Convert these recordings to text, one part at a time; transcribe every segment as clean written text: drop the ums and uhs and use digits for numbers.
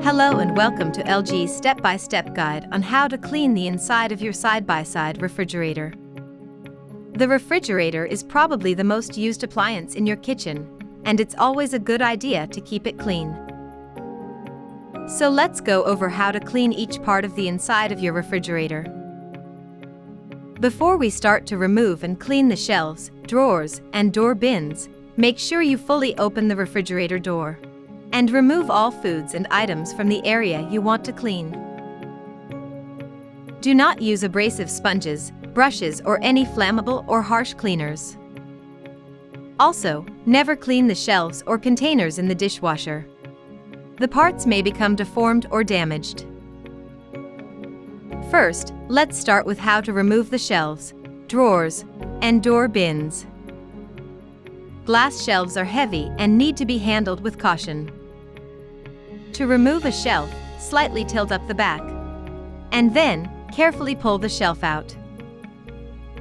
Hello and welcome to LG's step-by-step guide on how to clean the inside of your side-by-side refrigerator. The refrigerator is probably the most used appliance in your kitchen, and it's always a good idea to keep it clean. So let's go over how to clean each part of the inside of your refrigerator. Before we start to remove and clean the shelves, drawers, and door bins, make sure you fully open the refrigerator door and remove all foods and items from the area you want to clean. Do not use abrasive sponges, brushes, or any flammable or harsh cleaners. Also, never clean the shelves or containers in the dishwasher. The parts may become deformed or damaged. First, let's start with how to remove the shelves, drawers, and door bins. Glass shelves are heavy and need to be handled with caution. To remove a shelf, slightly tilt up the back, and then carefully pull the shelf out.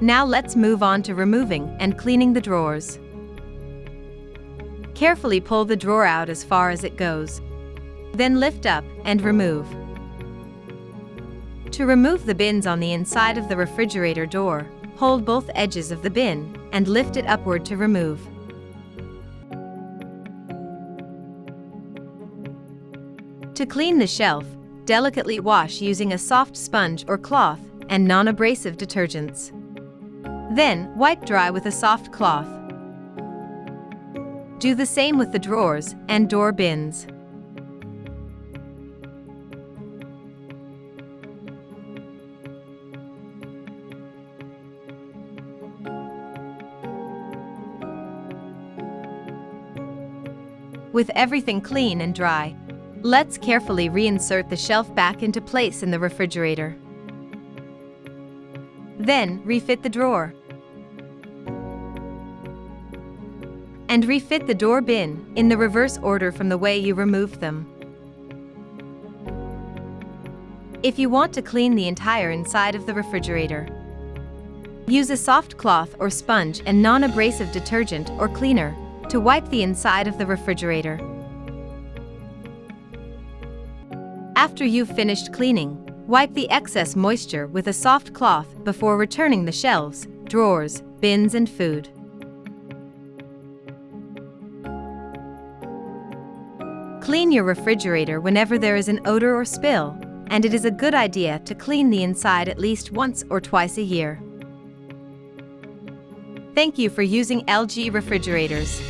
Now let's move on to removing and cleaning the drawers. Carefully pull the drawer out as far as it goes. Then lift up and remove. To remove the bins on the inside of the refrigerator door, hold both edges of the bin and lift it upward to remove. To clean the shelf, delicately wash using a soft sponge or cloth and non-abrasive detergents. Then, wipe dry with a soft cloth. Do the same with the drawers and door bins. With everything clean and dry, let's carefully reinsert the shelf back into place in the refrigerator. Then, refit the drawer. And refit the door bin in the reverse order from the way you removed them. If you want to clean the entire inside of the refrigerator, use a soft cloth or sponge and non-abrasive detergent or cleaner to wipe the inside of the refrigerator. After you've finished cleaning, wipe the excess moisture with a soft cloth before returning the shelves, drawers, bins, and food. Clean your refrigerator whenever there is an odor or spill, and it is a good idea to clean the inside at least once or twice a year. Thank you for using LG refrigerators.